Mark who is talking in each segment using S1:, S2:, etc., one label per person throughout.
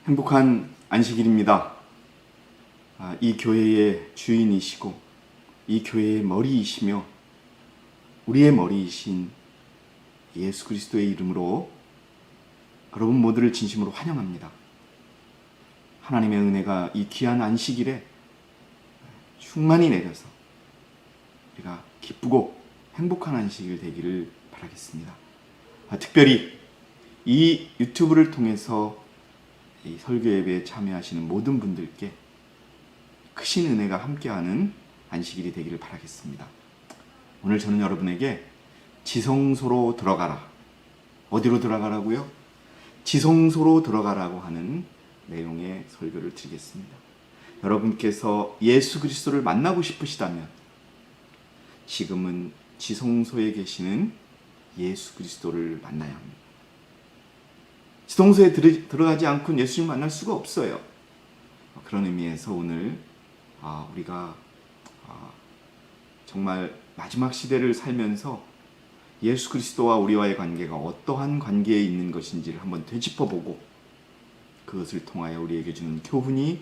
S1: 행복한 안식일입니다. 이 교회의 주인이시고 이 교회의 머리이시며 우리의 머리이신 예수 그리스도의 이름으로 여러분 모두를 진심으로 환영합니다. 하나님의 은혜가 이 귀한 안식일에 충만히 내려서 우리가 기쁘고 행복한 안식일 되기를 바라겠습니다. 특별히 이 유튜브를 통해서 이 설교 예배에 참여하시는 모든 분들께 크신 은혜가 함께하는 안식일이 되기를 바라겠습니다. 오늘 저는 여러분에게 지성소로 들어가라. 어디로 들어가라고요? 지성소로 들어가라고 하는 내용의 설교를 드리겠습니다. 여러분께서 예수 그리스도를 만나고 싶으시다면 지금은 지성소에 계시는 예수 그리스도를 만나야 합니다. 지성소에 들어가지 않고는 예수님 만날 수가 없어요. 그런 의미에서 오늘 우리가 정말 마지막 시대를 살면서 예수 그리스도와 우리와의 관계가 어떠한 관계에 있는 것인지를 한번 되짚어보고 그것을 통하여 우리에게 주는 교훈이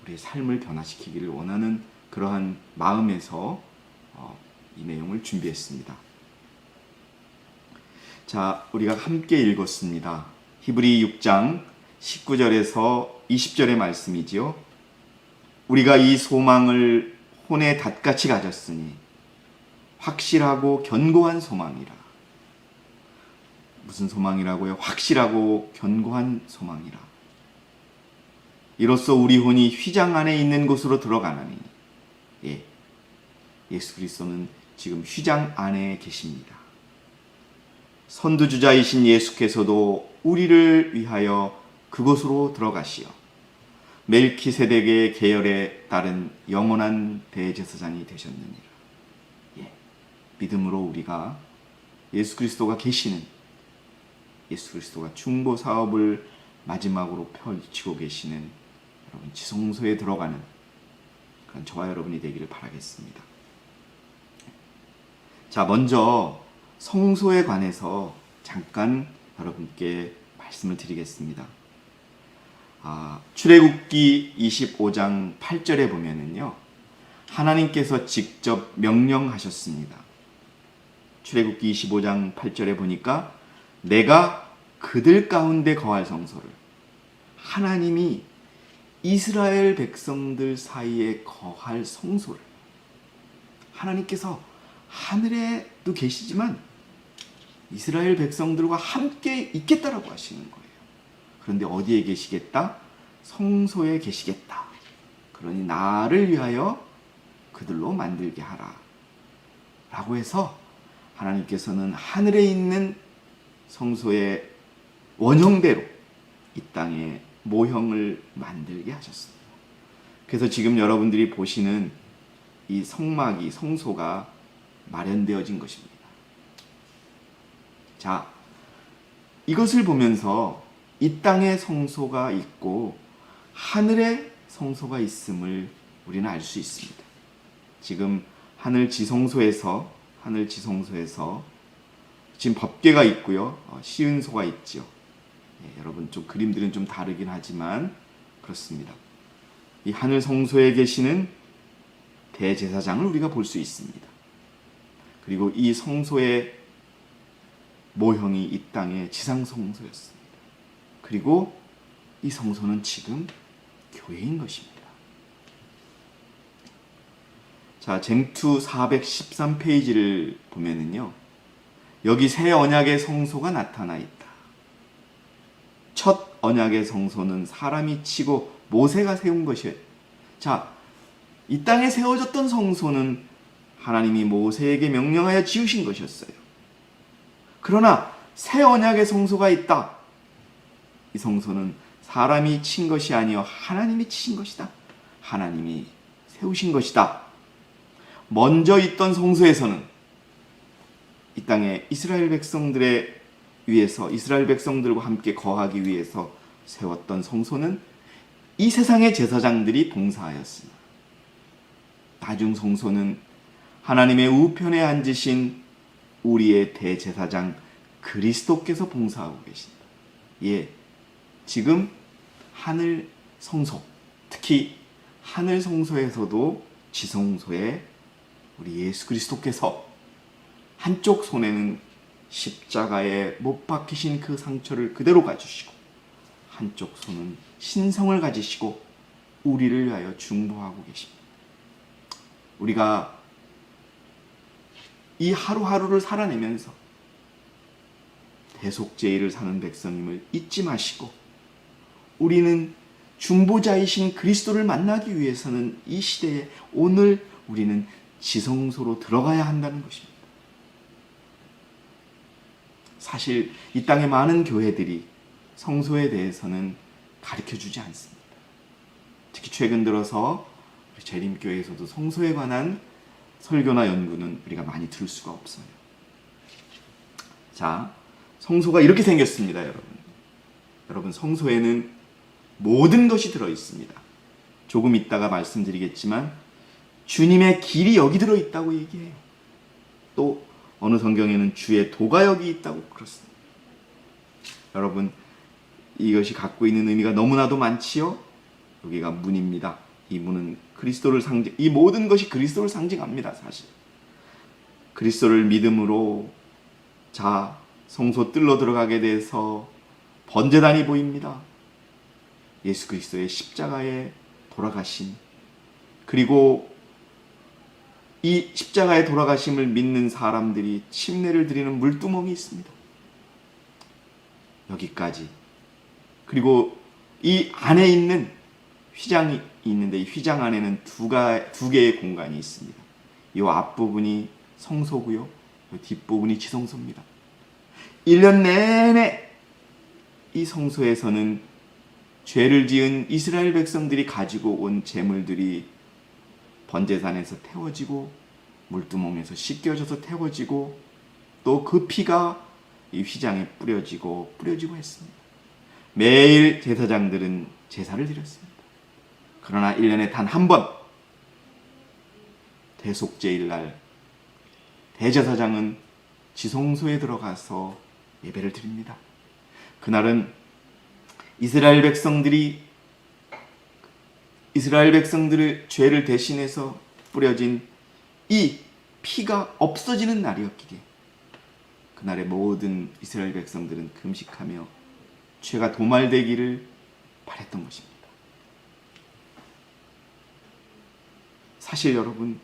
S1: 우리의 삶을 변화시키기를 원하는 그러한 마음에서 이 내용을 준비했습니다. 자, 우리가 함께 읽었습니다. 히브리 6장 19절에서 20절의 말씀이지요. 우리가 이 소망을 혼의 닷같이 가졌으니 확실하고 견고한 소망이라. 무슨 소망이라고요? 확실하고 견고한 소망이라. 이로써 우리 혼이 휘장 안에 있는 곳으로 들어가나니. 예수 그리스도는 지금 휘장 안에 계십니다. 선두주자이신 예수께서도 우리를 위하여 그곳으로 들어가시어 멜키세덱의 계열에 따른 영원한 대제사장이 되셨느니라. 믿음으로 우리가 예수 그리스도가 계시는, 예수 그리스도가 중보 사업을 마지막으로 펼치고 계시는 여러분 지성소에 들어가는 그런 저와 여러분이 되기를 바라겠습니다. 자, 먼저 성소에 관해서 잠깐 여러분께 말씀을 드리겠습니다. 출애굽기 25장 8절에 보면은요, 하나님께서 직접 명령하셨습니다. 출애굽기 25장 8절에 보니까 내가 그들 가운데 거할 성소를, 하나님이 이스라엘 백성들 사이에 거할 성소를, 하나님께서 하늘에도 계시지만 이스라엘 백성들과 함께 있겠다라고 하시는 거예요. 그런데 어디에 계시겠다? 성소에 계시겠다. 그러니 나를 위하여 그들로 만들게 하라 라고 해서 하나님께서는 하늘에 있는 성소의 원형대로 이 땅에 모형을 만들게 하셨습니다. 그래서 지금 여러분들이 보시는 이 성막이, 성소가 마련되어진 것입니다. 자, 이것을 보면서 이 땅에 성소가 있고 하늘에 성소가 있음을 우리는 알 수 있습니다. 지금 하늘 지성소에서 지금 법궤가 있고요, 시은소가 있죠. 여러분 좀 그림들은 좀 다르긴 하지만 그렇습니다. 이 하늘 성소에 계시는 대제사장을 우리가 볼 수 있습니다. 그리고 이 성소의 모형이 이 땅의 지상 성소였습니다. 그리고 이 성소는 지금 교회인 것입니다. 자, 쟁투 413페이지를 보면은요, 여기 새 언약의 성소가 나타나 있다. 첫 언약의 성소는 사람이 치고 모세가 세운 것이에요. 자, 이 땅에 세워졌던 성소는 하나님이 모세에게 명령하여 지으신 것이었어요. 그러나 새 언약의 성소가 있다. 이 성소는 사람이 친 것이 아니요 하나님이 치신 것이다. 하나님이 세우신 것이다. 먼저 있던 성소에서는 이 땅에 이스라엘 백성들에 위해서, 이스라엘 백성들과 함께 거하기 위해서 세웠던 성소는 이 세상의 제사장들이 봉사하였으나 나중 성소는 하나님의 우편에 앉으신 우리의 대제사장 그리스도께서 봉사하고 계신다. 지금 하늘 성소, 특히 하늘 성소에서도 지성소에 우리 예수 그리스도께서 한쪽 손에는 십자가에 못 박히신 그 상처를 그대로 가지시고 한쪽 손은 신성을 가지시고 우리를 위하여 중보하고 계십니다. 우리가 이 하루하루를 살아내면서 대속죄일을 사는 백성임을 잊지 마시고 우리는 중보자이신 그리스도를 만나기 위해서는 이 시대에 오늘 우리는 지성소로 들어가야 한다는 것입니다. 사실 이 땅의 많은 교회들이 성소에 대해서는 가르쳐주지 않습니다. 특히 최근 들어서 우리 재림교회에서도 성소에 관한 설교나 연구는 우리가 많이 들을 수가 없어요. 자, 성소가 이렇게 생겼습니다, 여러분. 여러분, 성소에는 모든 것이 들어있습니다. 조금 있다가 말씀드리겠지만 주님의 길이 여기 들어있다고 얘기해요. 또 어느 성경에는 주의 도가 여기 있다고 그렇습니다. 여러분, 이것이 갖고 있는 의미가 너무나도 많지요? 여기가 문입니다. 이 문은 그리스도를 상징, 이 모든 것이 그리스도를 상징합니다. 사실 그리스도를 믿음으로 자 성소 뜰로 들어가게 돼서 번제단이 보입니다. 예수 그리스도의 십자가에 돌아가심, 그리고 이 십자가에 돌아가심을 믿는 사람들이 침례를 드리는 물두멍이 있습니다. 여기까지. 그리고 이 안에 있는 휘장이 있는데 이 휘장 안에는 두 개의 공간이 있습니다. 이 앞부분이 성소고요, 이 뒷부분이 지성소입니다. 1년 내내 이 성소에서는 죄를 지은 이스라엘 백성들이 가지고 온 제물들이 번제단에서 태워지고 물두멍에서 씻겨져서 태워지고 또 그 피가 이 휘장에 뿌려지고 했습니다. 매일 제사장들은 제사를 드렸습니다. 그러나 1년에 단 한 번 대속죄일 날 대제사장은 지성소에 들어가서 예배를 드립니다. 그날은 이스라엘 백성들의 죄를 대신해서 뿌려진 이 피가 없어지는 날이었기에 그날의 모든 이스라엘 백성들은 금식하며 죄가 도말되기를 바랬던 것입니다. 사실 여러분,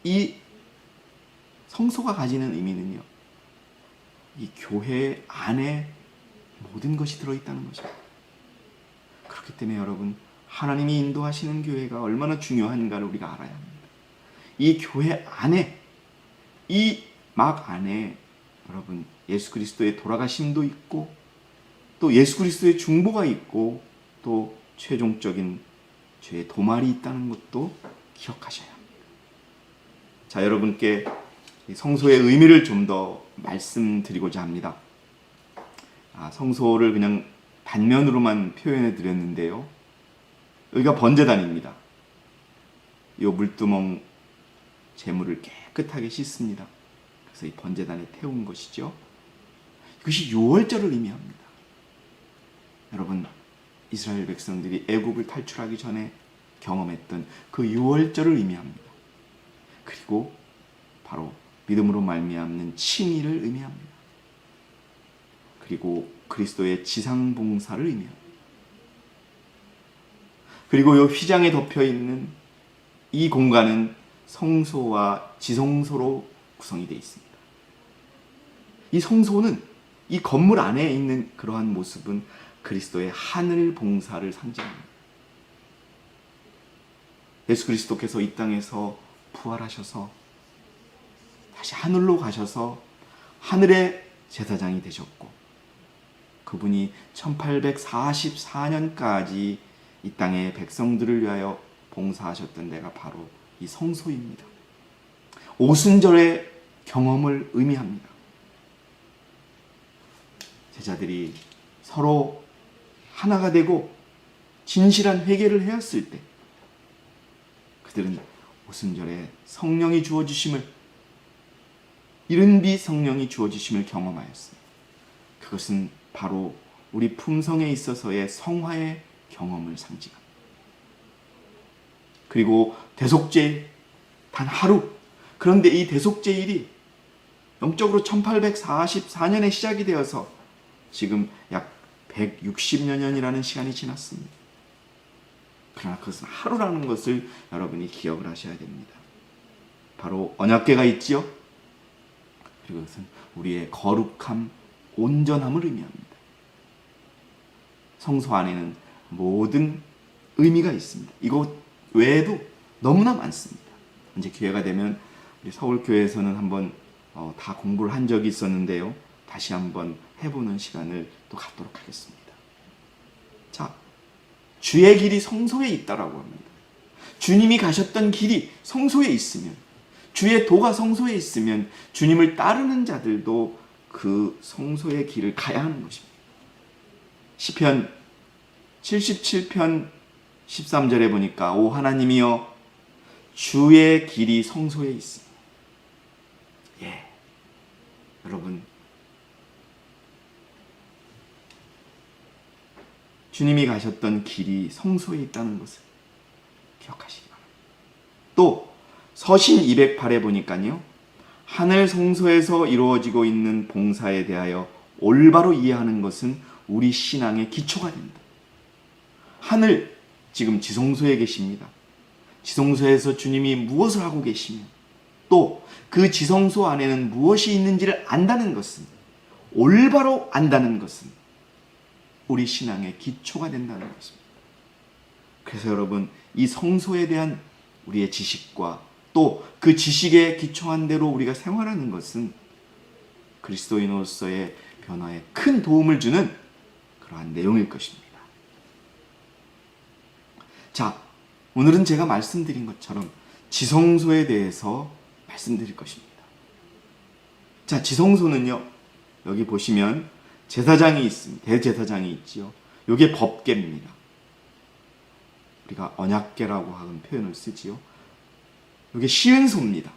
S1: 이 성소가 가지는 의미는요, 이 교회 안에 모든 것이 들어있다는 것입니다. 그렇기 때문에 여러분, 하나님이 인도하시는 교회가 얼마나 중요한가를 우리가 알아야 합니다. 이 교회 안에, 이 막 안에 여러분 예수 그리스도의 돌아가심도 있고 또 예수 그리스도의 중보가 있고 또 최종적인 죄의 도말이 있다는 것도 기억하셔야 합니다. 자, 여러분께 성소의 의미를 좀 더 말씀드리고자 합니다. 성소를 그냥 단면으로만 표현해 드렸는데요, 여기가 번제단입니다. 이 물두멍 제물을 깨끗하게 씻습니다. 그래서 이 번제단에 태운 것이죠. 이것이 유월절을 의미합니다. 여러분, 이스라엘 백성들이 애굽을 탈출하기 전에 경험했던 그 유월절을 의미합니다. 그리고 바로 믿음으로 말미암는 칭의를 의미합니다. 그리고 그리스도의 지상봉사를 의미합니다. 그리고 이 휘장에 덮여있는 이 공간은 성소와 지성소로 구성이 되어 있습니다. 이 성소는 이 건물 안에 있는 그러한 모습은 그리스도의 하늘 봉사를 상징합니다. 예수 그리스도께서 이 땅에서 부활하셔서 다시 하늘로 가셔서 하늘의 제사장이 되셨고 그분이 1844년까지 이 땅의 백성들을 위하여 봉사하셨던 데가 바로 이 성소입니다. 오순절의 경험을 의미합니다. 제자들이 서로 하나가 되고 진실한 회개를 하였을 때 그들은 오순절에 성령이 주어지심을, 이른비 성령이 주어지심을 경험하였습니다. 그것은 바로 우리 품성에 있어서의 성화의 경험을 상징합니다. 그리고 대속죄 단 하루. 그런데 이 대속죄일이 영적으로 1844년에 시작이 되어서 지금 약 160여 년이라는 시간이 지났습니다. 그러나 그것은 하루라는 것을 여러분이 기억을 하셔야 됩니다. 바로 언약궤가 있지요. 그리고 그것은 우리의 거룩함, 온전함을 의미합니다. 성소 안에는 모든 의미가 있습니다. 이것 외에도 너무나 많습니다. 이제 기회가 되면 우리 서울교회에서는 한번 다 공부를 한 적이 있었는데요. 다시 한번 해보는 시간을 또 갖도록 하겠습니다. 자, 주의 길이 성소에 있다라고 합니다. 주님이 가셨던 길이 성소에 있으면, 주의 도가 성소에 있으면 주님을 따르는 자들도 그 성소의 길을 가야 하는 것입니다. 시편 77편 13절에 보니까 오 하나님이여 주의 길이 성소에 있습니다. 예, 여러분 주님이 가셨던 길이 성소에 있다는 것을 기억하시기 바랍니다. 또 서신 208에 보니까요, 하늘 성소에서 이루어지고 있는 봉사에 대하여 올바로 이해하는 것은 우리 신앙의 기초가 된다. 하늘, 지금 지성소에 계십니다. 지성소에서 주님이 무엇을 하고 계시며 또 그 지성소 안에는 무엇이 있는지를 안다는 것은, 올바로 안다는 것은 우리 신앙의 기초가 된다는 것입니다. 그래서 여러분, 이 성소에 대한 우리의 지식과 또 그 지식에 기초한 대로 우리가 생활하는 것은 그리스도인으로서의 변화에 큰 도움을 주는 그러한 내용일 것입니다. 자, 오늘은 제가 말씀드린 것처럼 지성소에 대해서 말씀드릴 것입니다. 자, 지성소는요, 여기 보시면 제사장이 있습니다. 대제사장이 있지요. 이게 법궤입니다. 우리가 언약궤라고 하는 표현을 쓰지요. 이게 시은소입니다.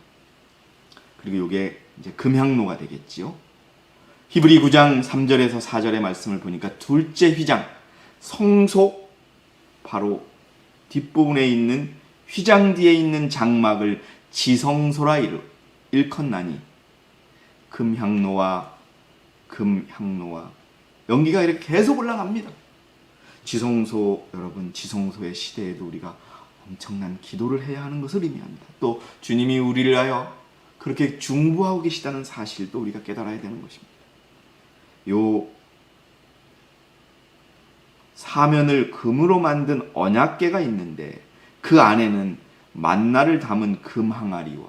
S1: 그리고 이게 이제 금향로가 되겠지요. 히브리 9장 3절에서 4절의 말씀을 보니까 둘째 휘장, 성소 바로 뒷부분에 있는 휘장 뒤에 있는 장막을 지성소라 일컫나니 금향로와 연기가 이렇게 계속 올라갑니다. 지성소, 여러분, 지성소의 시대에도 우리가 엄청난 기도를 해야 하는 것을 의미합니다. 또 주님이 우리를 하여 그렇게 중보하고 계시다는 사실도 우리가 깨달아야 되는 것입니다. 요 사면을 금으로 만든 언약궤가 있는데 그 안에는 만나를 담은 금 항아리와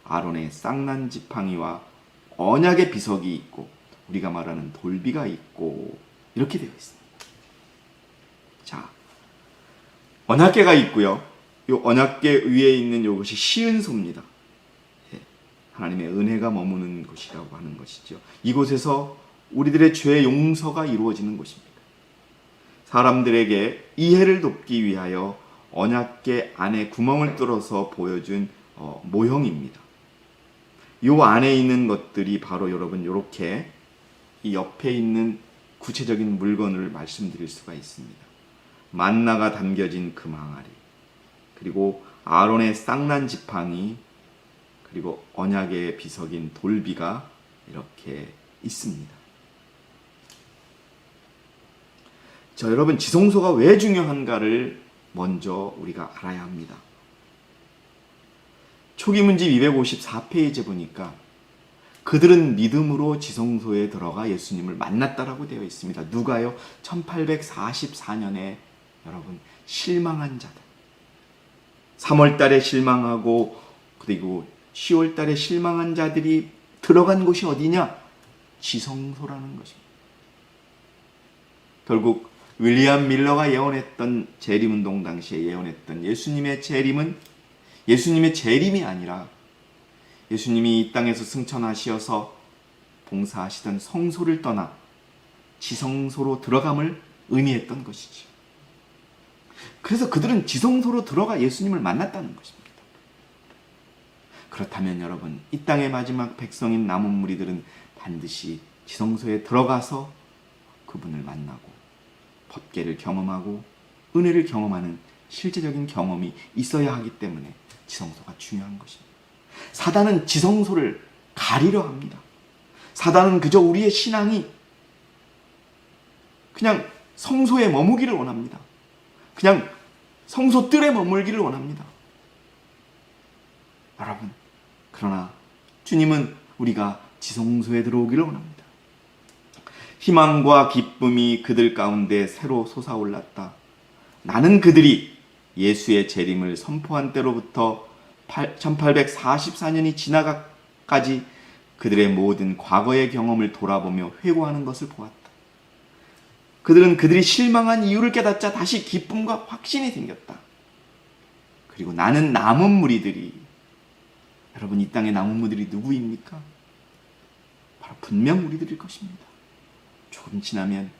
S1: 아론의 쌍난 지팡이와 언약의 비석이 있고 우리가 말하는 돌비가 있고 이렇게 되어 있습니다. 자, 언약궤가 있고요. 이 언약궤 위에 있는 이것이 시은소입니다. 하나님의 은혜가 머무는 곳이라고 하는 것이죠. 이곳에서 우리들의 죄 용서가 이루어지는 곳입니다. 사람들에게 이해를 돕기 위하여 언약궤 안에 구멍을 뚫어서 보여준 모형입니다. 이 안에 있는 것들이 바로 여러분 이렇게 이 옆에 있는 구체적인 물건을 말씀드릴 수가 있습니다. 만나가 담겨진 금항아리, 그리고 아론의 쌍난 지팡이, 그리고 언약의 비석인 돌비가 이렇게 있습니다. 자, 여러분, 지성소가 왜 중요한가를 먼저 우리가 알아야 합니다. 초기문집 254페이지에 보니까 그들은 믿음으로 지성소에 들어가 예수님을 만났다라고 되어 있습니다. 누가요? 1844년에 여러분 실망한 자들. 3월 달에 실망하고 그리고 10월 달에 실망한 자들이 들어간 곳이 어디냐? 지성소라는 것입니다. 결국 윌리엄 밀러가 예언했던 재림운동 당시에 예언했던 예수님의 재림은 예수님의 재림이 아니라 예수님이 이 땅에서 승천하시어서 봉사하시던 성소를 떠나 지성소로 들어감을 의미했던 것이죠. 그래서 그들은 지성소로 들어가 예수님을 만났다는 것입니다. 그렇다면 여러분, 이 땅의 마지막 백성인 남은 무리들은 반드시 지성소에 들어가서 그분을 만나고 법궤를 경험하고 은혜를 경험하는 실제적인 경험이 있어야 하기 때문에 지성소가 중요한 것입니다. 사단은 지성소를 가리려 합니다. 사단은 그저 우리의 신앙이 그냥 성소에 머무기를 원합니다. 그냥 성소 뜰에 머물기를 원합니다. 여러분, 그러나 주님은 우리가 지성소에 들어오기를 원합니다. 희망과 기쁨이 그들 가운데 새로 솟아올랐다. 나는 그들이 예수의 재림을 선포한 때로부터 1844년이 지나가까지 그들의 모든 과거의 경험을 돌아보며 회고하는 것을 보았다. 그들은 그들이 실망한 이유를 깨닫자 다시 기쁨과 확신이 생겼다. 그리고 나는 남은 무리들이, 여러분, 이 땅의 남은 무리들이 누구입니까? 바로 분명 우리들일 것입니다. 조금 지나면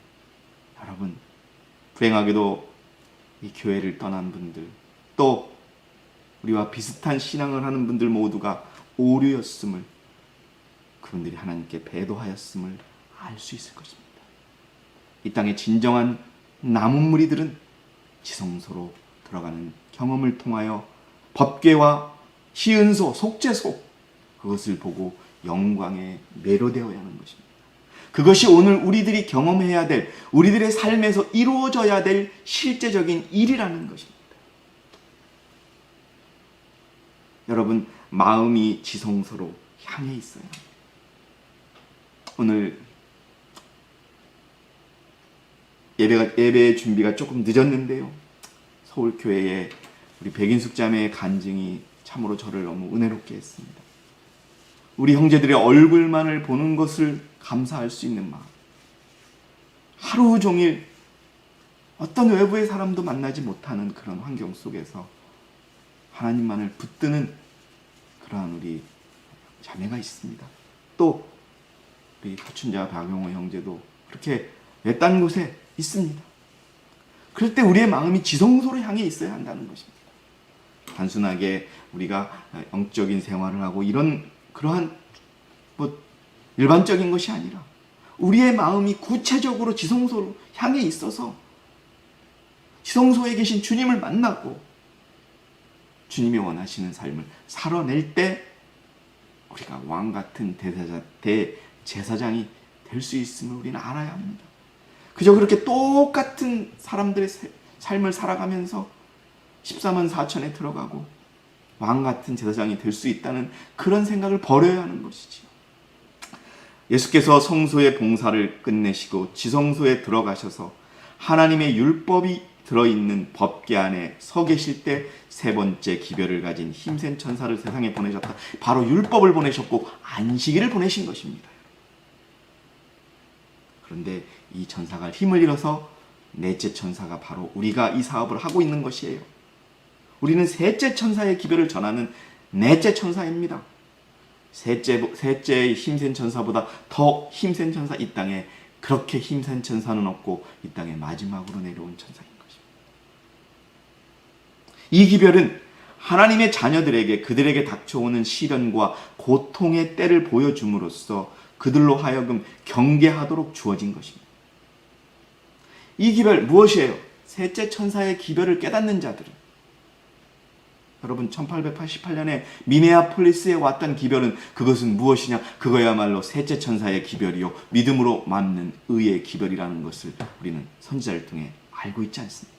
S1: 여러분, 불행하게도 이 교회를 떠난 분들, 또 우리와 비슷한 신앙을 하는 분들 모두가 오류였음을, 그분들이 하나님께 배도하였음을 알 수 있을 것입니다. 이 땅의 진정한 남은 무리들은 지성소로 들어가는 경험을 통하여 법궤와 시은소, 속죄소, 그것을 보고 영광에 매료되어야 하는 것입니다. 그것이 오늘 우리들이 경험해야 될, 우리들의 삶에서 이루어져야 될 실제적인 일이라는 것입니다. 여러분, 마음이 지성소로 향해 있어요. 오늘 예배 준비가 조금 늦었는데요, 서울교회에 우리 백인숙 자매의 간증이 참으로 저를 너무 은혜롭게 했습니다. 우리 형제들의 얼굴만을 보는 것을 감사할 수 있는 마음, 하루 종일 어떤 외부의 사람도 만나지 못하는 그런 환경 속에서 하나님만을 붙드는 그러한 우리 자매가 있습니다. 또 우리 사춘자 박용호 형제도 그렇게 외딴 곳에 있습니다. 그럴 때 우리의 마음이 지성소로 향해 있어야 한다는 것입니다. 단순하게 우리가 영적인 생활을 하고 이런 그러한 일반적인 것이 아니라 우리의 마음이 구체적으로 지성소로 향해 있어서 지성소에 계신 주님을 만나고 주님이 원하시는 삶을 살아낼 때 우리가 왕같은 대제사장이 될 수 있음을 우리는 알아야 합니다. 그저 그렇게 똑같은 사람들의 삶을 살아가면서 14만 4천에 들어가고 왕같은 제사장이 될 수 있다는 그런 생각을 버려야 하는 것이지요. 예수께서 성소의 봉사를 끝내시고 지성소에 들어가셔서 하나님의 율법이 들어있는 법궤 안에 서 계실 때 세 번째 기별을 가진 힘센 천사를 세상에 보내셨다. 바로 율법을 보내셨고 안식일을 보내신 것입니다. 그런데 이 천사가 힘을 잃어서 넷째 천사가 바로 우리가 이 사업을 하고 있는 것이에요. 우리는 셋째 천사의 기별을 전하는 넷째 천사입니다. 셋째의 힘센 천사보다 더 힘센 천사, 이 땅에 그렇게 힘센 천사는 없고 이 땅에 마지막으로 내려온 천사인 것입니다. 이 기별은 하나님의 자녀들에게 그들에게 닥쳐오는 시련과 고통의 때를 보여줌으로써 그들로 하여금 경계하도록 주어진 것입니다. 이 기별 무엇이에요? 셋째 천사의 기별을 깨닫는 자들은, 여러분, 1888년에 미네아폴리스에 왔던 기별은 그것은 무엇이냐? 그거야말로 셋째 천사의 기별이요, 믿음으로 맞는 의의 기별이라는 것을 우리는 선지자를 통해 알고 있지 않습니까?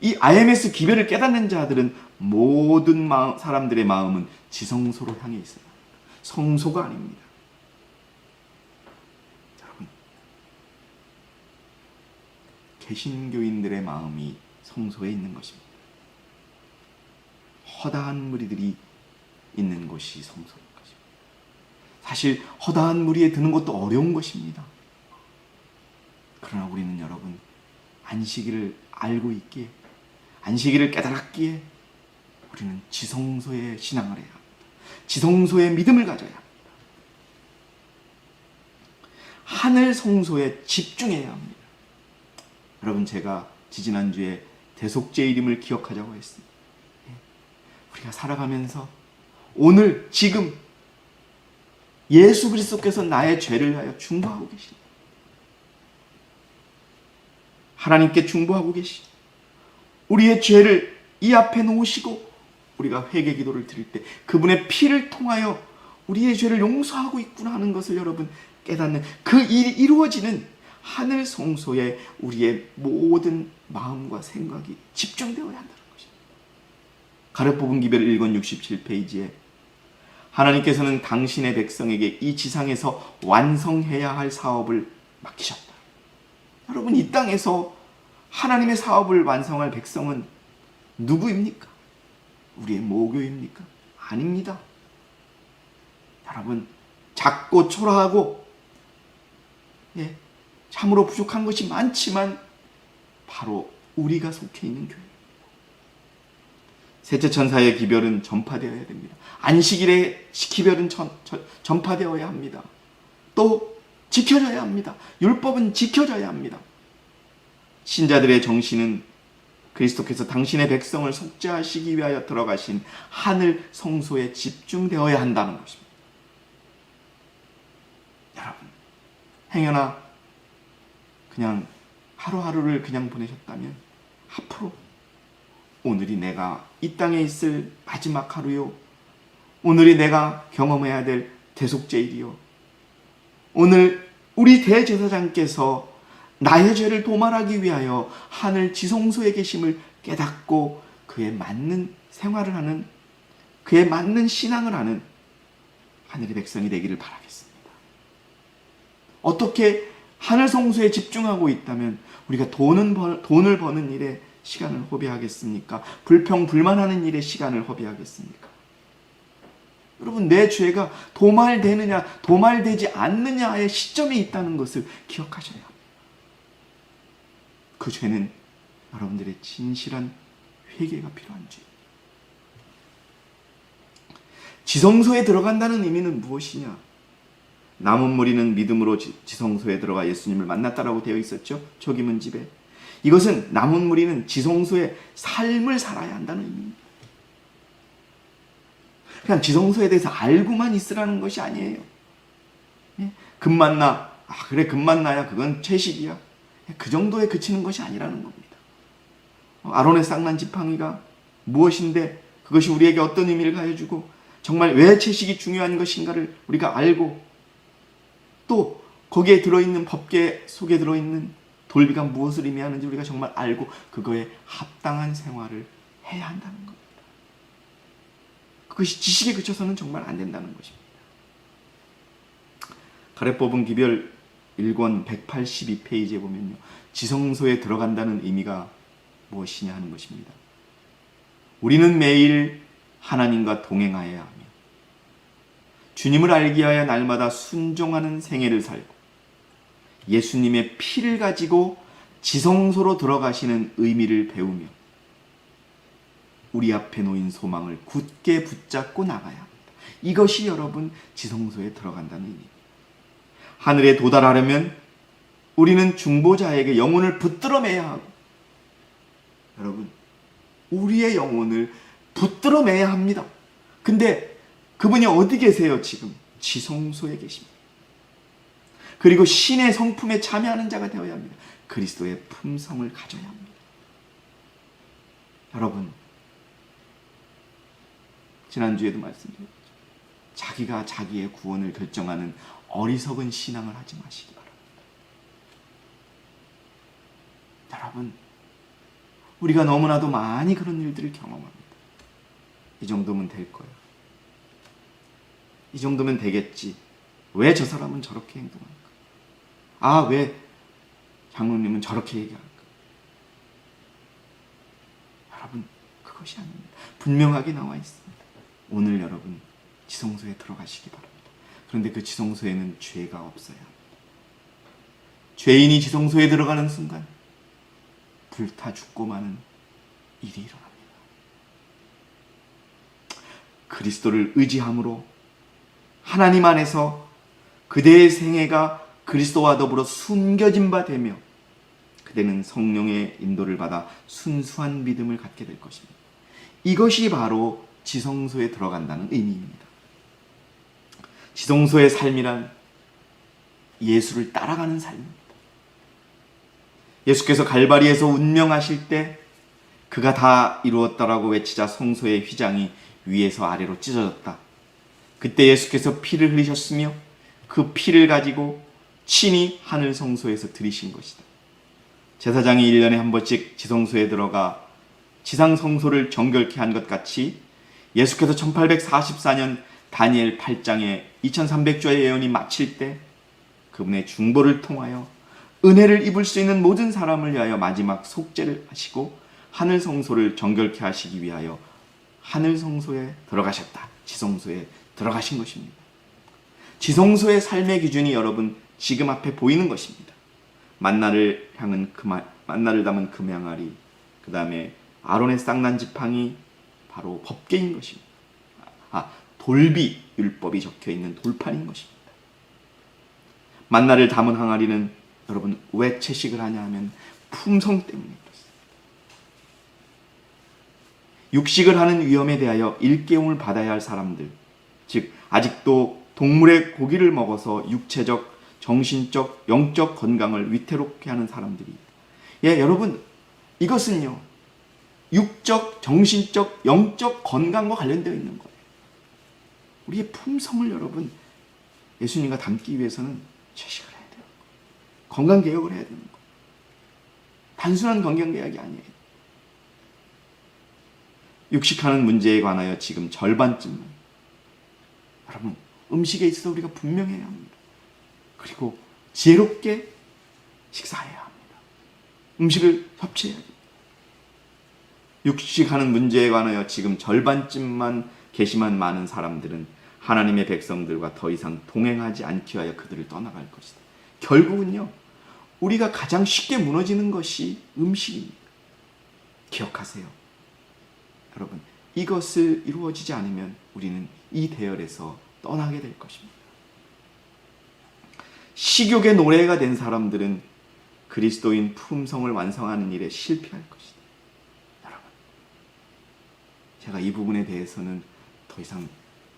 S1: 이 IMS 기별을 깨닫는 자들은 모든 사람들의 마음은 지성소로 향해 있어요. 성소가 아닙니다. 여러분, 개신교인들의 마음이 성소에 있는 것입니다. 허다한 무리들이 있는 곳이 성소인 것입니다. 사실 허다한 무리에 드는 것도 어려운 것입니다. 그러나 우리는 여러분, 안식일을 알고 있기에, 안식일을 깨달았기에 우리는 지성소에 신앙을 해야 합니다. 지성소에 믿음을 가져야 합니다. 하늘 성소에 집중해야 합니다. 여러분, 제가 지지난주에 대속죄 이름을 기억하자고 했습니다. 우리가 살아가면서 오늘 지금 예수 그리스도께서 나의 죄를 위하여 중보하고 계십니다. 하나님께 중보하고 계시. 우리의 죄를 이 앞에 놓으시고 우리가 회개 기도를 드릴 때 그분의 피를 통하여 우리의 죄를 용서하고 있구나 하는 것을 여러분 깨닫는 그 일이 이루어지는 하늘 성소에 우리의 모든 마음과 생각이 집중되어야 한다는 것입니다. 가르 뽑은 기별 1권 67페이지에 하나님께서는 당신의 백성에게 이 지상에서 완성해야 할 사업을 맡기셨다. 여러분, 이 땅에서 하나님의 사업을 완성할 백성은 누구입니까? 우리의 모교입니까? 아닙니다. 여러분, 작고 초라하고 참으로 부족한 것이 많지만 바로 우리가 속해 있는 교회. 셋째 천사의 기별은 전파되어야 됩니다. 안식일의 기별은 전파되어야 합니다. 또 지켜져야 합니다. 율법은 지켜져야 합니다. 신자들의 정신은 그리스도께서 당신의 백성을 속죄하시기 위하여 들어가신 하늘 성소에 집중되어야 한다는 것입니다. 여러분, 행여나 그냥 하루하루를 그냥 보내셨다면 앞으로 오늘이 내가 이 땅에 있을 마지막 하루요, 오늘이 내가 경험해야 될 대속죄일이요, 오늘 우리 대제사장께서 나의 죄를 도말하기 위하여 하늘 지성소에 계심을 깨닫고 그에 맞는 생활을 하는, 그에 맞는 신앙을 하는 하늘의 백성이 되기를 바라겠습니다. 어떻게 하늘 성소에 집중하고 있다면 우리가 돈을 버는 일에 시간을 허비하겠습니까? 불평불만하는 일에 시간을 허비하겠습니까? 여러분, 내 죄가 도말되느냐 도말되지 않느냐의 시점에 있다는 것을 기억하셔야 합니다. 그 죄는 여러분들의 진실한 회개가 필요한 죄. 지성소에 들어간다는 의미는 무엇이냐? 남은 무리는 믿음으로 지성소에 들어가 예수님을 만났다라고 되어 있었죠. 초기문집에. 이것은 남은 무리는 지성소의 삶을 살아야 한다는 의미입니다. 그냥 지성소에 대해서 알고만 있으라는 것이 아니에요. 금만 나. 그래, 금만 나야 그건 채식이야. 그 정도에 그치는 것이 아니라는 겁니다. 아론의 쌍난 지팡이가 무엇인데 그것이 우리에게 어떤 의미를 가해주고 정말 왜 채식이 중요한 것인가를 우리가 알고 또 거기에 들어있는 법계 속에 들어있는 돌비가 무엇을 의미하는지 우리가 정말 알고 그거에 합당한 생활을 해야 한다는 겁니다. 그것이 지식에 그쳐서는 정말 안 된다는 것입니다. 가래 뽑은 기별 1권 182페이지에 보면요, 지성소에 들어간다는 의미가 무엇이냐 하는 것입니다. 우리는 매일 하나님과 동행하여야 하며 주님을 알기 위하여 날마다 순종하는 생애를 살고 예수님의 피를 가지고 지성소로 들어가시는 의미를 배우며 우리 앞에 놓인 소망을 굳게 붙잡고 나가야 합니다. 이것이 여러분 지성소에 들어간다는 의미입니다. 하늘에 도달하려면 우리는 중보자에게 영혼을 붙들어 매야 하고, 여러분, 우리의 영혼을 붙들어 매야 합니다. 근데 그분이 어디 계세요? 지금 지성소에 계십니다. 그리고 신의 성품에 참여하는 자가 되어야 합니다. 그리스도의 품성을 가져야 합니다. 여러분, 지난주에도 말씀드렸죠. 자기가 자기의 구원을 결정하는 어리석은 신앙을 하지 마시기 바랍니다. 여러분, 우리가 너무나도 많이 그런 일들을 경험합니다. 이 정도면 될 거야. 이 정도면 되겠지. 왜 저 사람은 저렇게 행동할까? 왜 장로님은 저렇게 얘기할까? 여러분, 그것이 아닙니다. 분명하게 나와 있습니다. 오늘 여러분 지성소에 들어가시기 바랍니다. 그런데 그 지성소에는 죄가 없어야 합니다. 죄인이 지성소에 들어가는 순간 불타 죽고 마는 일이 일어납니다. 그리스도를 의지함으로 하나님 안에서 그대의 생애가 그리스도와 더불어 숨겨진 바 되며 그대는 성령의 인도를 받아 순수한 믿음을 갖게 될 것입니다. 이것이 바로 지성소에 들어간다는 의미입니다. 지성소의 삶이란 예수를 따라가는 삶입니다. 예수께서 갈바리에서 운명하실 때 그가 다 이루었다라고 외치자 성소의 휘장이 위에서 아래로 찢어졌다. 그때 예수께서 피를 흘리셨으며 그 피를 가지고 친히 하늘 성소에서 들이신 것이다. 제사장이 1년에 한 번씩 지성소에 들어가 지상 성소를 정결케 한 것 같이 예수께서 1844년 다니엘 8장에 2300조의 예언이 마칠 때 그분의 중보를 통하여 은혜를 입을 수 있는 모든 사람을 위하여 마지막 속죄를 하시고 하늘 성소를 정결케 하시기 위하여 하늘 성소에 들어가셨다. 지성소에 들어가신 것입니다. 지성소의 삶의 기준이 여러분 지금 앞에 보이는 것입니다. 만나를 담은 금양아리, 그 다음에 아론의 쌍난 지팡이, 바로 법궤인 것입니다. 돌비 율법이 적혀있는 돌판인 것입니다. 만나를 담은 항아리는 여러분 왜 채식을 하냐 하면 품성 때문에 그렇습니다. 육식을 하는 위험에 대하여 일깨움을 받아야 할 사람들, 즉 아직도 동물의 고기를 먹어서 육체적, 정신적, 영적 건강을 위태롭게 하는 사람들이, 여러분 이것은요 육적, 정신적, 영적 건강과 관련되어 있는 거예요. 우리의 품성을 여러분 예수님과 닮기 위해서는 채식을 해야 돼요. 건강개혁을 해야 되는 거예요. 단순한 건강개혁이 아니에요. 육식하는 문제에 관하여 지금 절반쯤은 여러분 음식에 있어서 우리가 분명해야 합니다. 그리고 지혜롭게 식사해야 합니다. 음식을 섭취해야 됩니다. 육식하는 문제에 관하여 지금 절반쯤만 개심한 많은 사람들은 하나님의 백성들과 더 이상 동행하지 않기 위하여 그들을 떠나갈 것이다. 결국은요 우리가 가장 쉽게 무너지는 것이 음식입니다. 기억하세요. 여러분 이것을 이루어지지 않으면 우리는 이 대열에서 떠나게 될 것입니다. 식욕의 노래가 된 사람들은 그리스도인 품성을 완성하는 일에 실패할 것이다. 여러분 제가 이 부분에 대해서는 더 이상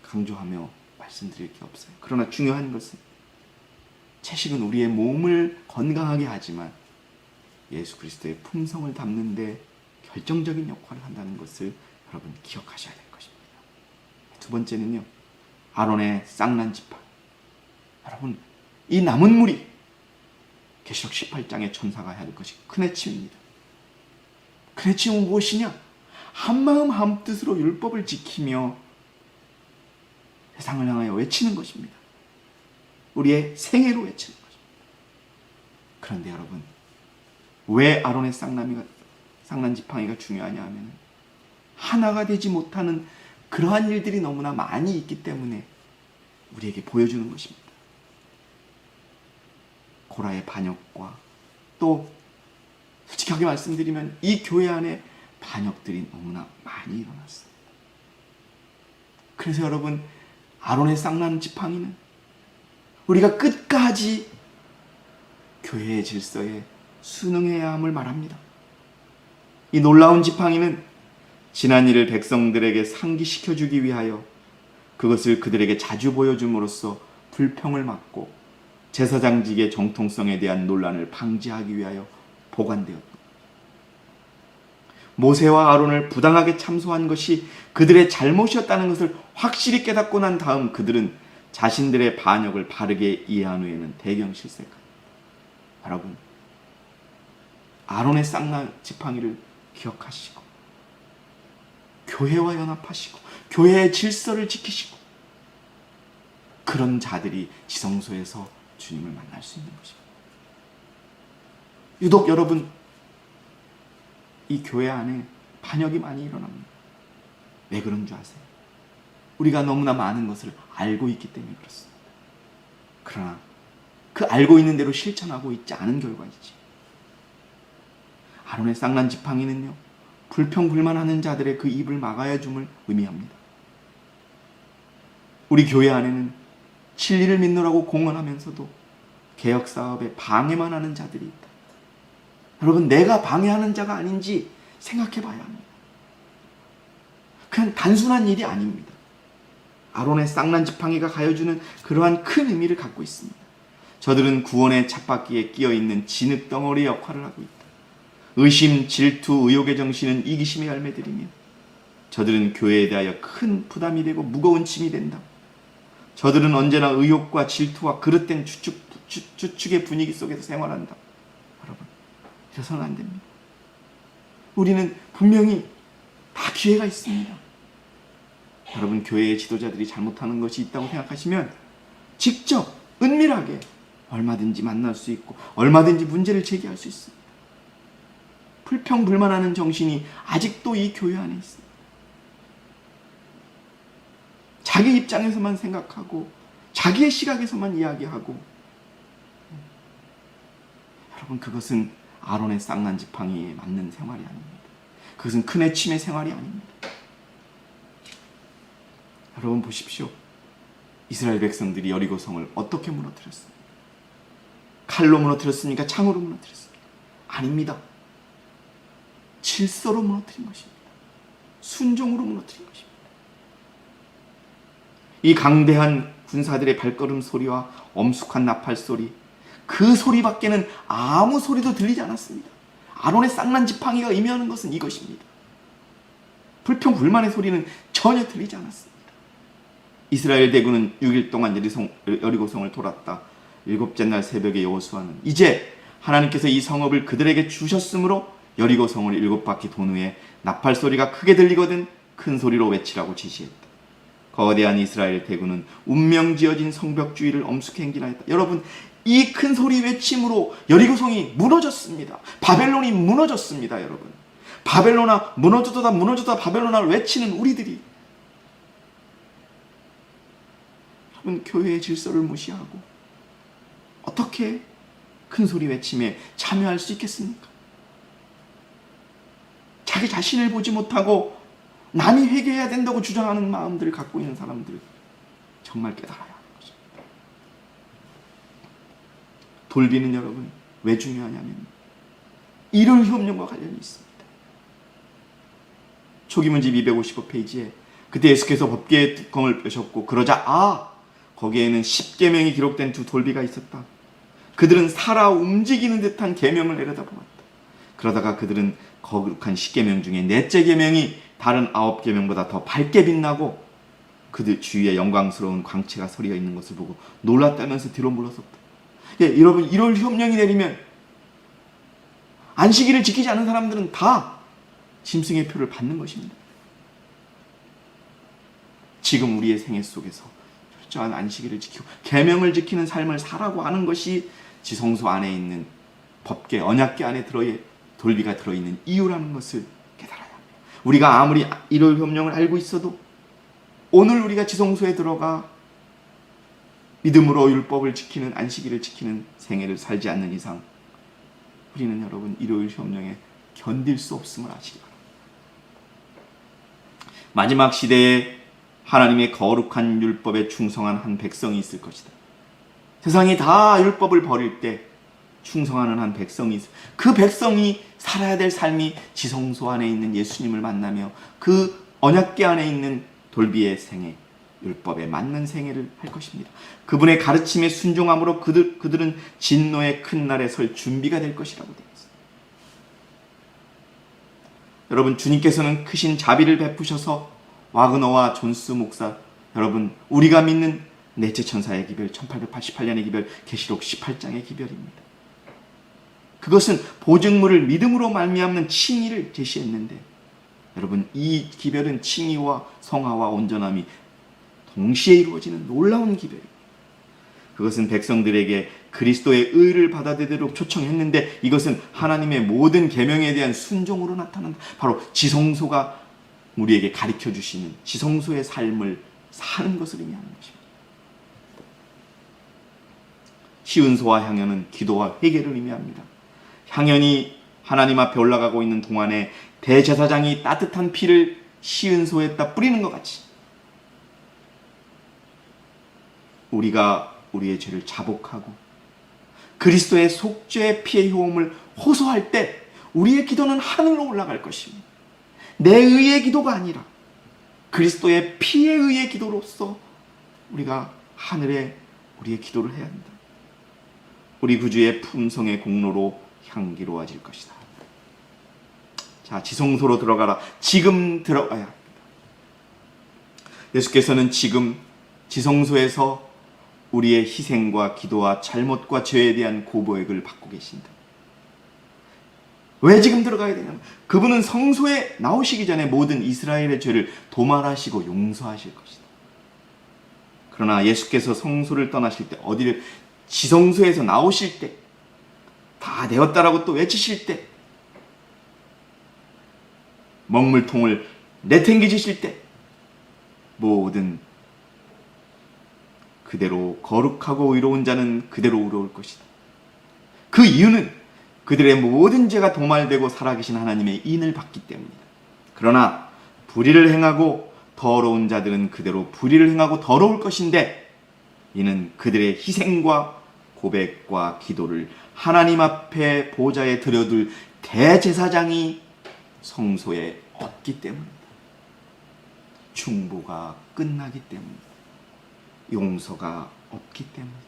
S1: 강조하며 말씀드릴 게 없어요. 그러나 중요한 것은 채식은 우리의 몸을 건강하게 하지만 예수 그리스도의 품성을 담는 데 결정적인 역할을 한다는 것을 여러분 기억하셔야 될 것입니다. 두 번째는요 아론의 쌍난 지팡이. 여러분 이 남은 무리 계시록 18장의 천사가 해야 할 것이 크네침입니다. 크네침은 무엇이냐? 한마음 한뜻으로 율법을 지키며 세상을 향하여 외치는 것입니다. 우리의 생애로 외치는 것입니다. 그런데 여러분 왜 아론의 쌍난 지팡이가 중요하냐 하면 하나가 되지 못하는 그러한 일들이 너무나 많이 있기 때문에 우리에게 보여주는 것입니다. 고라의 반역과 또 솔직하게 말씀드리면 이 교회 안에 반역들이 너무나 많이 일어났습니다. 그래서 여러분 아론의 쌍난 지팡이는 우리가 끝까지 교회의 질서에 순응해야 함을 말합니다. 이 놀라운 지팡이는 지난 일을 백성들에게 상기시켜주기 위하여 그것을 그들에게 자주 보여줌으로써 불평을 막고 제사장직의 정통성에 대한 논란을 방지하기 위하여 보관되었다. 모세와 아론을 부당하게 참소한 것이 그들의 잘못이었다는 것을 확실히 깨닫고 난 다음 그들은 자신들의 반역을 바르게 이해한 후에는 대경 실색합니다. 여러분 아론의 쌍난 지팡이를 기억하시고 교회와 연합하시고 교회의 질서를 지키시고 그런 자들이 지성소에서 주님을 만날 수 있는 것입니다. 유독 여러분 이 교회 안에 반역이 많이 일어납니다. 왜 그런 줄 아세요? 우리가 너무나 많은 것을 알고 있기 때문에 그렇습니다. 그러나 그 알고 있는 대로 실천하고 있지 않은 결과이지. 아론의 쌍난 지팡이는요 불평불만하는 자들의 그 입을 막아야 줌을 의미합니다. 우리 교회 안에는 진리를 믿노라고 공언하면서도 개혁사업에 방해만 하는 자들이 있다. 여러분 내가 방해하는 자가 아닌지 생각해 봐야 합니다. 그냥 단순한 일이 아닙니다. 아론의 쌍난 지팡이가 가여주는 그러한 큰 의미를 갖고 있습니다. 저들은 구원의 쳇바퀴에 끼어있는 진흙덩어리 역할을 하고 있다. 의심, 질투, 의욕의 정신은 이기심의 열매들이며 저들은 교회에 대하여 큰 부담이 되고 무거운 짐이 된다. 저들은 언제나 의욕과 질투와 그릇된 주축의 분위기 속에서 생활한다. 여러분, 이래서는 안 됩니다. 우리는 분명히 다 기회가 있습니다. 여러분, 교회의 지도자들이 잘못하는 것이 있다고 생각하시면 직접 은밀하게 얼마든지 만날 수 있고 얼마든지 문제를 제기할 수 있습니다. 불평불만하는 정신이 아직도 이 교회 안에 있습니다. 자기 입장에서만 생각하고 자기의 시각에서만 이야기하고, 여러분, 그것은 아론의 쌍난 지팡이에 맞는 생활이 아닙니다. 그것은 큰 해침의 생활이 아닙니다. 여러분 보십시오. 이스라엘 백성들이 여리고성을 어떻게 무너뜨렸습니까? 칼로 무너뜨렸습니까? 창으로 무너뜨렸습니까? 아닙니다. 질서로 무너뜨린 것입니다. 순종으로 무너뜨린 것입니다. 이 강대한 군사들의 발걸음 소리와 엄숙한 나팔 소리, 그 소리밖에는 아무 소리도 들리지 않았습니다. 아론의 쌍난 지팡이가 의미하는 것은 이것입니다. 불평 불만의 소리는 전혀 들리지 않았습니다. 이스라엘 대군은 6일 동안 여리고성을 돌았다. 7째 날 새벽에 여호수아는 이제 하나님께서 이 성읍을 그들에게 주셨으므로 여리고성을 7바퀴 돈 후에 나팔 소리가 크게 들리거든 큰 소리로 외치라고 지시했다. 거대한 이스라엘 대군은 운명지어진 성벽주의를 엄숙히 행진하였다. 여러분, 이 큰 소리 외침으로 여리고성이 무너졌습니다. 바벨론이 무너졌습니다. 여러분, 바벨론아 무너져다 무너져다 바벨론아를 외치는 우리들이, 여러분, 교회의 질서를 무시하고 어떻게 큰 소리 외침에 참여할 수 있겠습니까? 자기 자신을 보지 못하고 남이 회개해야 된다고 주장하는 마음들을 갖고 있는 사람들, 정말 깨달아야 하는 것입니다. 돌비는 여러분 왜 중요하냐면 일요일 협령과 관련이 있습니다. 초기문집 255페이지에 그때 예수께서 법궤의 뚜껑을 펴셨고 그러자 거기에는 10계명이 기록된 두 돌비가 있었다. 그들은 살아 움직이는 듯한 계명을 내려다보았다. 그러다가 그들은 거룩한 10계명 중에 넷째 계명이 다른 9계명보다 더 밝게 빛나고 그들 주위에 영광스러운 광채가 서리어 있는 것을 보고 놀랐다면서 뒤로 물러섰다. 여러분, 일요일 협령이 내리면 안식일을 지키지 않은 사람들은 다 짐승의 표를 받는 것입니다. 지금 우리의 생애 속에서 철저한 안식일을 지키고 계명을 지키는 삶을 살라고 하는 것이 지성소 안에 있는 법궤, 언약궤 안에 돌비가 들어있는 이유라는 것을 깨달아야 합니다. 우리가 아무리 일요일 협령을 알고 있어도 오늘 우리가 지성소에 들어가 믿음으로 율법을 지키는, 안식일을 지키는 생애를 살지 않는 이상 우리는 여러분 일요일 협령에 견딜 수 없음을 아시기 바랍니다. 마지막 시대에 하나님의 거룩한 율법에 충성한 한 백성이 있을 것이다. 세상이 다 율법을 버릴 때 충성하는 한 백성이 있어. 그 백성이 살아야 될 삶이 지성소 안에 있는 예수님을 만나며 그 언약궤 안에 있는 돌비의 생애, 율법에 맞는 생애를 할 것입니다. 그분의 가르침에 순종함으로 그들은 진노의 큰 날에 설 준비가 될 것이라고 되어 있습니다. 여러분, 주님께서는 크신 자비를 베푸셔서 와그너와 존스 목사, 여러분, 우리가 믿는 넷째 천사의 기별, 1888년의 기별, 계시록 18장의 기별입니다. 그것은 보증물을 믿음으로 말미암는 칭의를 제시했는데, 여러분, 이 기별은 칭의와 성화와 온전함이 동시에 이루어지는 놀라운 기별입니다. 그것은 백성들에게 그리스도의 의를 받아들이도록 초청했는데 이것은 하나님의 모든 계명에 대한 순종으로 나타난다. 바로 지성소가 우리에게 가르쳐 주시는 지성소의 삶을 사는 것을 의미하는 것입니다. 시은소와 향연은 기도와 회개를 의미합니다. 향연이 하나님 앞에 올라가고 있는 동안에 대제사장이 따뜻한 피를 시은소에다 뿌리는 것 같이 우리가 우리의 죄를 자복하고 그리스도의 속죄의 피의 효험을 호소할 때 우리의 기도는 하늘로 올라갈 것입니다. 내 의의 기도가 아니라 그리스도의 피에 의의 기도로서 우리가 하늘에 우리의 기도를 해야 한다. 우리 구주의 품성의 공로로 향기로워질 것이다. 자, 지성소로 들어가라. 지금 들어가야 합니다. 예수께서는 지금 지성소에서 우리의 희생과 기도와 잘못과 죄에 대한 고백을 받고 계신다. 왜 지금 들어가야 되냐면 그분은 성소에 나오시기 전에 모든 이스라엘의 죄를 도말하시고 용서하실 것이다. 그러나 예수께서 성소를 떠나실 때, 어디를 지성소에서 나오실 때, 다 되었다라고 또 외치실 때, 먹물통을 내팽개치실 때, 모든 그대로 거룩하고 의로운 자는 그대로 의로울 것이다. 그 이유는 그들의 모든 죄가 도말되고 살아계신 하나님의 인을 받기 때문이다. 그러나 불의를 행하고 더러운 자들은 그대로 불의를 행하고 더러울 것인데, 이는 그들의 희생과 고백과 기도를 하나님 앞에 보좌에 들여둘 대제사장이 성소에 없기 때문이다. 중보가 끝나기 때문이다. 용서가 없기 때문이다.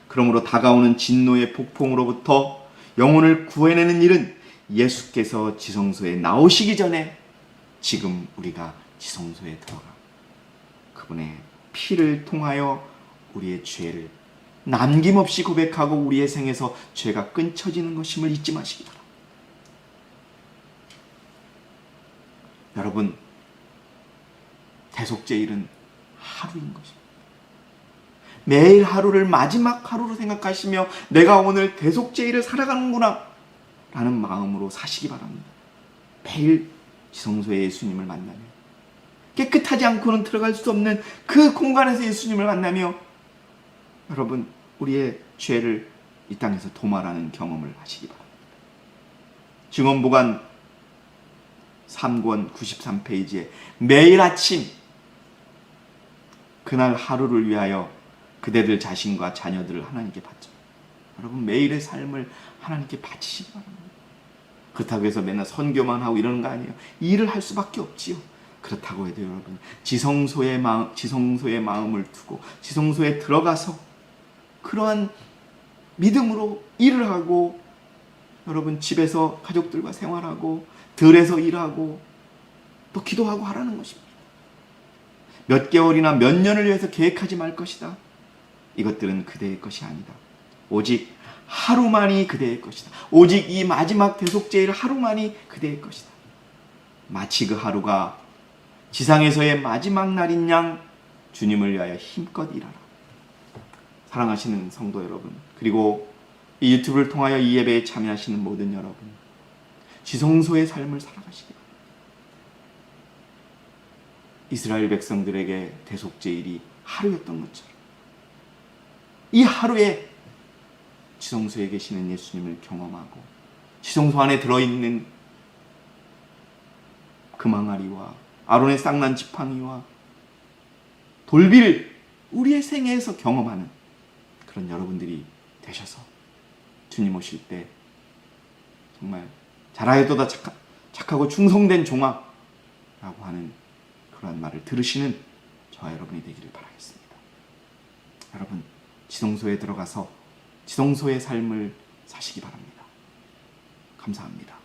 S1: 그러므로 다가오는 진노의 폭풍으로부터 영혼을 구해내는 일은 예수께서 지성소에 나오시기 전에 지금 우리가 지성소에 들어가 그분의 피를 통하여 우리의 죄를 남김없이 고백하고 우리의 생에서 죄가 끊쳐지는 것임을 잊지 마시기 바랍니다. 여러분, 대속죄일은 하루인 것입니다. 매일 하루를 마지막 하루로 생각하시며 내가 오늘 대속죄일을 살아가는구나 라는 마음으로 사시기 바랍니다. 매일 지성소에 예수님을 만나며, 깨끗하지 않고는 들어갈 수 없는 그 공간에서 예수님을 만나며 여러분, 우리의 죄를 이 땅에서 도말하는 경험을 하시기 바랍니다. 증언보관 3권 93페이지에 매일 아침 그날 하루를 위하여 그대들 자신과 자녀들을 하나님께 바쳐. 여러분, 매일의 삶을 하나님께 바치시기 바랍니다. 그렇다고 해서 맨날 선교만 하고 이러는 거 아니에요. 일을 할 수밖에 없지요. 그렇다고 해도 여러분, 지성소의 마음을 두고 지성소에 들어가서 그러한 믿음으로 일을 하고, 여러분 집에서 가족들과 생활하고 들에서 일하고 또 기도하고 하라는 것입니다. 몇 개월이나 몇 년을 위해서 계획하지 말 것이다. 이것들은 그대의 것이 아니다. 오직 하루만이 그대의 것이다. 오직 이 마지막 대속죄일 하루만이 그대의 것이다. 마치 그 하루가 지상에서의 마지막 날인 양 주님을 위하여 힘껏 일하라. 사랑하시는 성도 여러분, 그리고 이 유튜브를 통하여 이 예배에 참여하시는 모든 여러분, 지성소의 삶을 살아가시기 바랍니다. 이스라엘 백성들에게 대속죄일이 하루였던 것처럼 이 하루에 지성소에 계시는 예수님을 경험하고 지성소 안에 들어있는 금항아리와 아론의 쌍난 지팡이와 돌비를 우리의 생애에서 경험하는 그런 여러분들이 되셔서 주님 오실 때 정말 잘하여도다 착하고 충성된 종아 라고 하는 그러한 말을 들으시는 저와 여러분이 되기를 바라겠습니다. 여러분, 지성소에 들어가서 지성소의 삶을 사시기 바랍니다. 감사합니다.